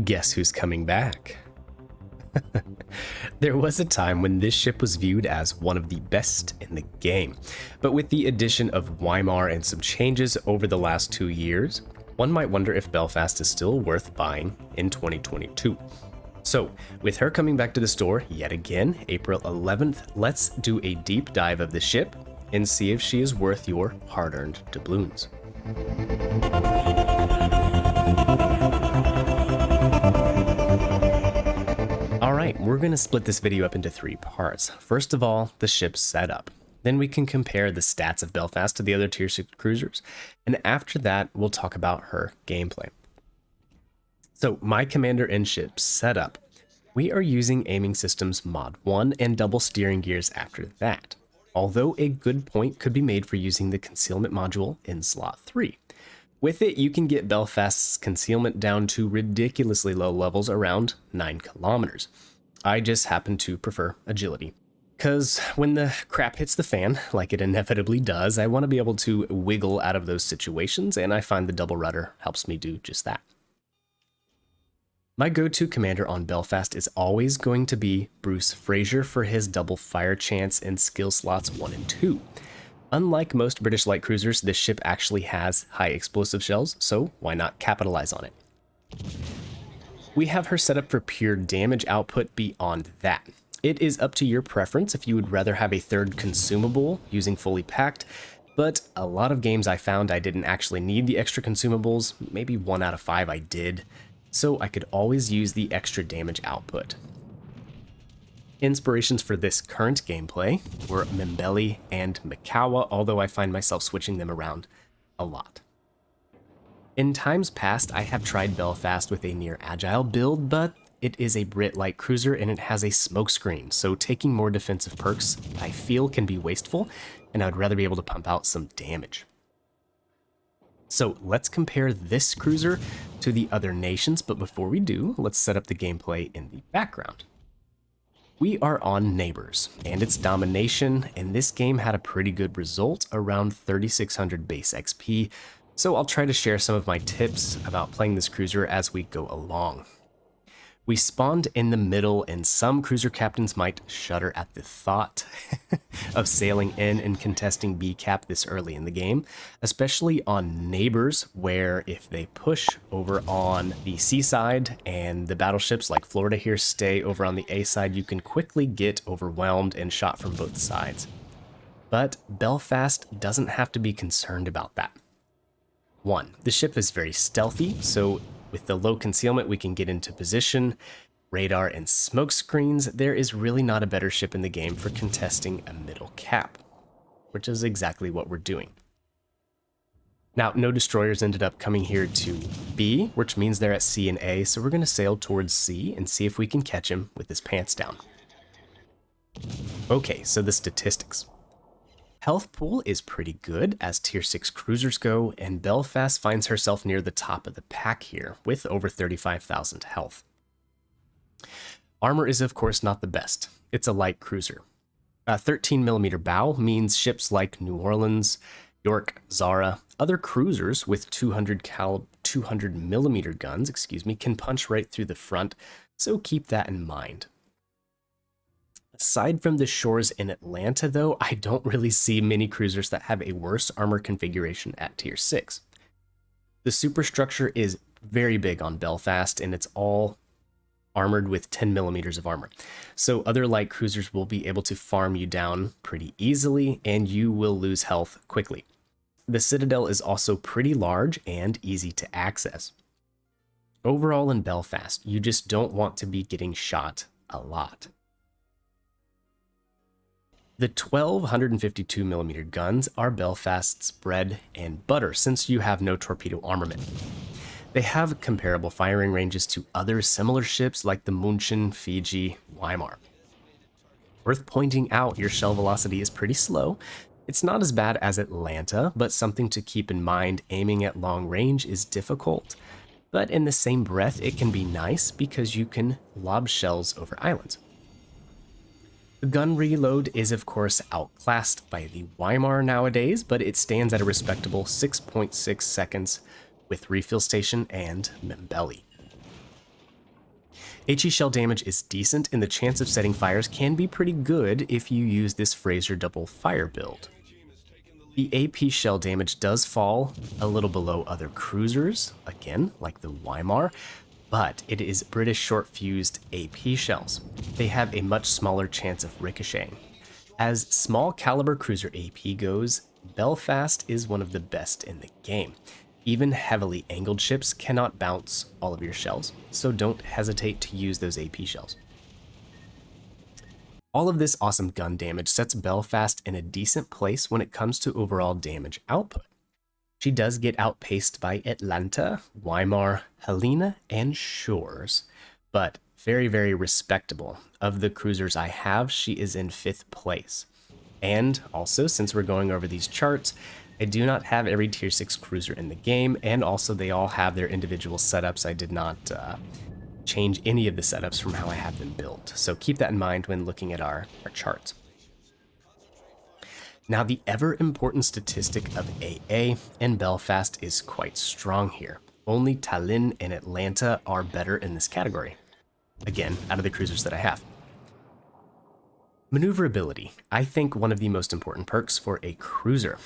Guess who's coming back? There was a time when this ship was viewed as one of the best in the game, but with the addition of Weimar and some changes over the last 2 years, one might wonder if Belfast is still worth buying in 2022. So, with her coming back to the store yet again, April 11th, let's do a deep dive of the ship and see if she is worth your hard-earned doubloons. Alright, we're going to split this video up into 3 parts. First of all, the ship's setup. Then we can compare the stats of Belfast to the other tier 6 cruisers. And after that, we'll talk about her gameplay. So, my commander and ship setup. We are using Aiming Systems Mod 1 and double steering gears after that. Although a good point could be made for using the Concealment module in slot 3. With it, you can get Belfast's concealment down to ridiculously low levels around 9 kilometers. I just happen to prefer agility. Because when the crap hits the fan, like it inevitably does, I want to be able to wiggle out of those situations, and I find the double rudder helps me do just that. My go-to commander on Belfast is always going to be Bruce Fraser for his double fire chance in skill slots 1 and 2. Unlike most British light cruisers, this ship actually has high explosive shells, so why not capitalize on it? We have her set up for pure damage output beyond that. It is up to your preference if you would rather have a third consumable using fully packed, but a lot of games I found I didn't actually need the extra consumables, maybe 1 out of 5 I did, so I could always use the extra damage output. Inspirations for this current gameplay were Mimbelli and Mikawa, although I find myself switching them around a lot. In times past, I have tried Belfast with a near agile build, but it is a Brit light cruiser and it has a smokescreen, so taking more defensive perks I feel can be wasteful, and I would rather be able to pump out some damage. So let's compare this cruiser to the other nations, but before we do, let's set up the gameplay in the background. We are on Neighbors, and its domination, and this game had a pretty good result, around 3600 base XP, so I'll try to share some of my tips about playing this cruiser as we go along. We spawned in the middle, and some cruiser captains might shudder at the thought of sailing in and contesting B-cap this early in the game, especially on Neighbors, where if they push over on the C side and the battleships like Florida here stay over on the A side, you can quickly get overwhelmed and shot from both sides. But Belfast doesn't have to be concerned about that. 1. The ship is very stealthy, so with the low concealment, we can get into position, radar, and smoke screens. There is really not a better ship in the game for contesting a middle cap, which is exactly what we're doing. Now, no destroyers ended up coming here to B, which means they're at C and A, so we're going to sail towards C and see if we can catch him with his pants down. Okay, so the statistics. Health pool is pretty good as tier 6 cruisers go, and Belfast finds herself near the top of the pack here with over 35,000 health. Armor is of course not the best. It's a light cruiser. A 13mm bow means ships like New Orleans, York, Zara, other cruisers with 200mm guns, can punch right through the front, so keep that in mind. Aside from the shores in Atlanta, though, I don't really see many cruisers that have a worse armor configuration at tier 6. The superstructure is very big on Belfast, and it's all armored with 10mm of armor. So other light cruisers will be able to farm you down pretty easily, and you will lose health quickly. The Citadel is also pretty large and easy to access. Overall in Belfast, you just don't want to be getting shot a lot. The 12 152mm guns are Belfast's bread and butter since you have no torpedo armament. They have comparable firing ranges to other similar ships like the München, Fiji, Weimar. Worth pointing out, your shell velocity is pretty slow. It's not as bad as Atlanta, but something to keep in mind, aiming at long range is difficult. But in the same breath, it can be nice because you can lob shells over islands. The gun reload is of course outclassed by the Weimar nowadays, but it stands at a respectable 6.6 seconds with refill station and Mimbelli. HE shell damage is decent, and the chance of setting fires can be pretty good if you use this Fraser double fire build. The AP shell damage does fall a little below other cruisers, again, like the Weimar, but it is British short-fused AP shells. They have a much smaller chance of ricocheting. As small caliber cruiser AP goes, Belfast is one of the best in the game. Even heavily angled ships cannot bounce all of your shells, so don't hesitate to use those AP shells. All of this awesome gun damage sets Belfast in a decent place when it comes to overall damage output. She does get outpaced by Atlanta, Weimar, Helena, and Shores, but very, very respectable. Of the cruisers I have, she is in 5th place. And also, since we're going over these charts, I do not have every tier 6 cruiser in the game, and also they all have their individual setups. I did not change any of the setups from how I have them built. So keep that in mind when looking at our charts. Now, the ever important statistic of AA and Belfast is quite strong here. Only Tallinn and Atlanta are better in this category. Again, out of the cruisers that I have. Maneuverability, I think one of the most important perks for a cruiser.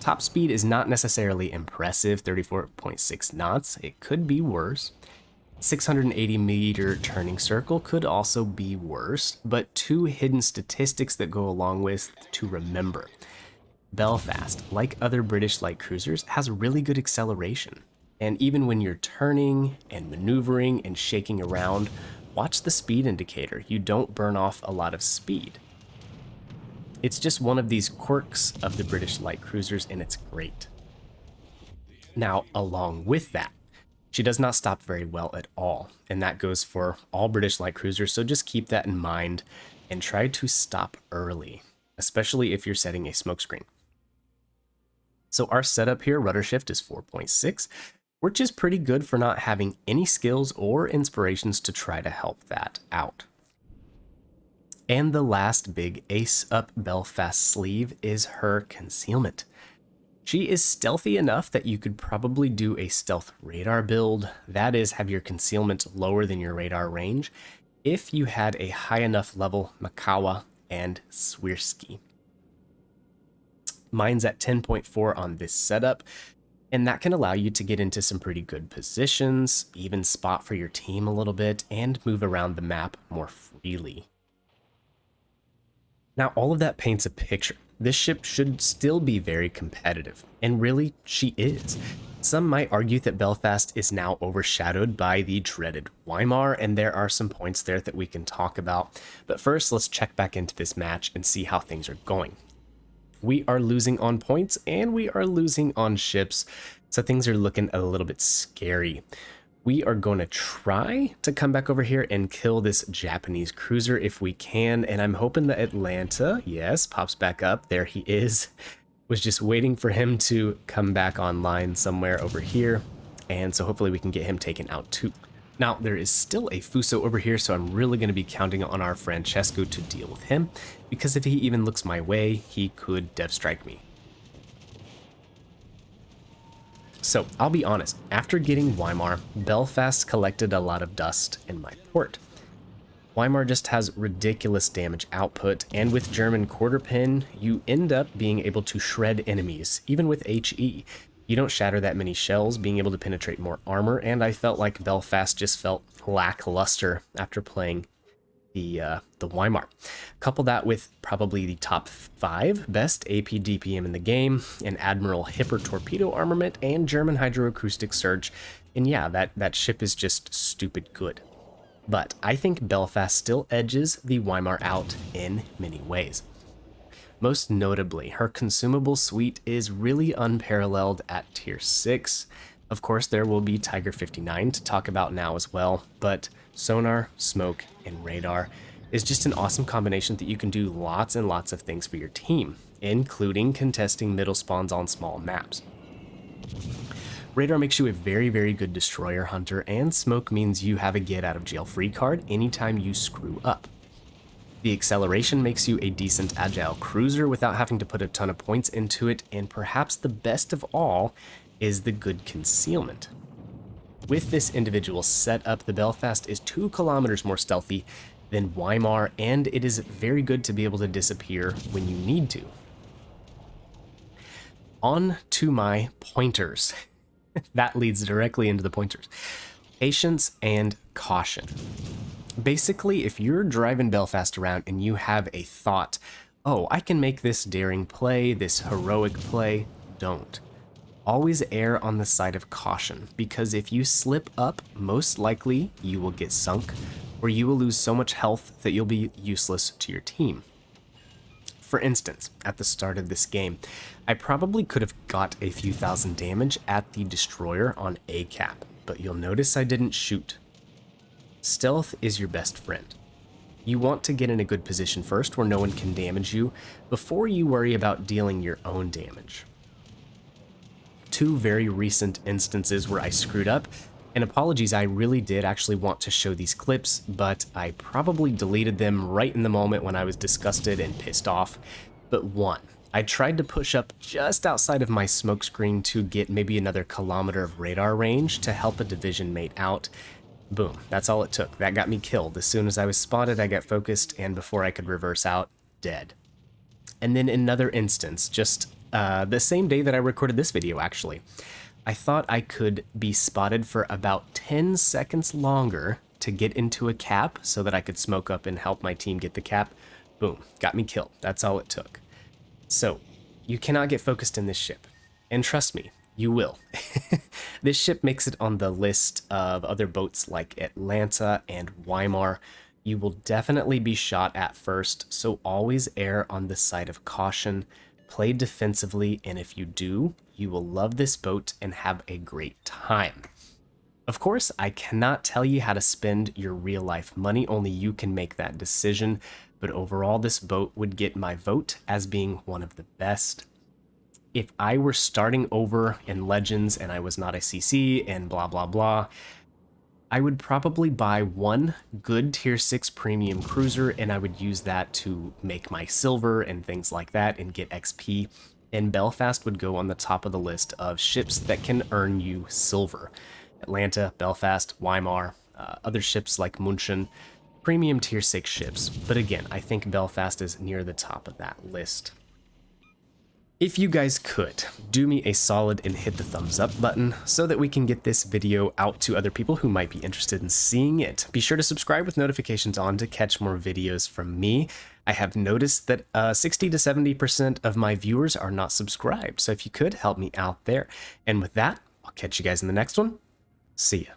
Top speed is not necessarily impressive, 34.6 knots. It could be worse. 680 meter turning circle could also be worse, but 2 hidden statistics that go along with to remember. Belfast, like other British light cruisers, has really good acceleration. And even when you're turning and maneuvering and shaking around, watch the speed indicator. You don't burn off a lot of speed. It's just one of these quirks of the British light cruisers, and it's great. Now, along with that, she does not stop very well at all, and that goes for all British light cruisers, so just keep that in mind and try to stop early, especially if you're setting a smokescreen. So our setup here, rudder shift, is 4.6, which is pretty good for not having any skills or inspirations to try to help that out. And the last big ace up Belfast sleeve is her concealment. She is stealthy enough that you could probably do a stealth radar build, that is, have your concealment lower than your radar range, if you had a high enough level Mikawa and Swirsky. Mine's at 10.4 on this setup, and that can allow you to get into some pretty good positions, even spot for your team a little bit, and move around the map more freely. Now, all of that paints a picture. This ship should still be very competitive, and really, she is. Some might argue that Belfast is now overshadowed by the dreaded Weimar, and there are some points there that we can talk about. But first, let's check back into this match and see how things are going. We are losing on points, and we are losing on ships, so things are looking a little bit scary. We are going to try to come back over here and kill this Japanese cruiser if we can, and I'm hoping that Atlanta, yes, pops back up. There he is. Was just waiting for him to come back online somewhere over here, and so hopefully we can get him taken out too. Now, there is still a Fuso over here, so I'm really going to be counting on our Francesco to deal with him, because if he even looks my way, he could dev strike me. So, I'll be honest, after getting Weimar, Belfast collected a lot of dust in my port. Weimar just has ridiculous damage output, and with German quarter pin, you end up being able to shred enemies, even with HE. You don't shatter that many shells, being able to penetrate more armor, and I felt like Belfast just felt lackluster after playing the Weimar. Couple that with probably the top 5 best AP DPM in the game, an Admiral Hipper torpedo armament, and German hydroacoustic surge, and yeah, that ship is just stupid good. But I think Belfast still edges the Weimar out in many ways. Most notably, her consumable suite is really unparalleled at tier 6. Of course, there will be Tiger 59 to talk about now as well, but sonar, smoke, and radar is just an awesome combination that you can do lots and lots of things for your team, including contesting middle spawns on small maps. Radar makes you a very, very good destroyer hunter, and smoke means you have a get out of jail free card anytime you screw up. The acceleration makes you a decent agile cruiser without having to put a ton of points into it, and perhaps the best of all is the good concealment. With this individual setup, the Belfast is 2 kilometers more stealthy than Weimar, and it is very good to be able to disappear when you need to. On to my pointers. That leads directly into the pointers. Patience and caution. Basically, if you're driving Belfast around and you have a thought, oh, I can make this daring play, this heroic play, don't. Always err on the side of caution, because if you slip up, most likely you will get sunk, or you will lose so much health that you'll be useless to your team. For instance, at the start of this game, I probably could have got a few thousand damage at the destroyer on A cap, but you'll notice I didn't shoot. Stealth is your best friend. You want to get in a good position first where no one can damage you before you worry about dealing your own damage. 2 very recent instances where I screwed up, and apologies, I really did actually want to show these clips, but I probably deleted them right in the moment when I was disgusted and pissed off. But one, I tried to push up just outside of my smokescreen to get maybe another kilometer of radar range to help a division mate out. Boom, that's all it took. That got me killed. As soon as I was spotted, I got focused, and before I could reverse out, dead. And then another instance, just the same day that I recorded this video, actually. I thought I could be spotted for about 10 seconds longer to get into a cap so that I could smoke up and help my team get the cap. Boom, got me killed. That's all it took. So, you cannot get focused in this ship. And trust me, you will. This ship makes it on the list of other boats like Atlanta and Weimar. You will definitely be shot at first, so always err on the side of caution. Play defensively, and if you do, you will love this boat and have a great time. Of course, I cannot tell you how to spend your real-life money, only you can make that decision, but overall this boat would get my vote as being one of the best. If I were starting over in Legends and I was not a CC and blah blah blah, I would probably buy one good tier 6 premium cruiser, and I would use that to make my silver and things like that and get XP. And Belfast would go on the top of the list of ships that can earn you silver. Atlanta, Belfast, Weimar, other ships like München, premium tier 6 ships. But again, I think Belfast is near the top of that list. If you guys could, do me a solid and hit the thumbs up button so that we can get this video out to other people who might be interested in seeing it. Be sure to subscribe with notifications on to catch more videos from me. I have noticed that 60 to 70% of my viewers are not subscribed, so if you could, help me out there. And with that, I'll catch you guys in the next one. See ya.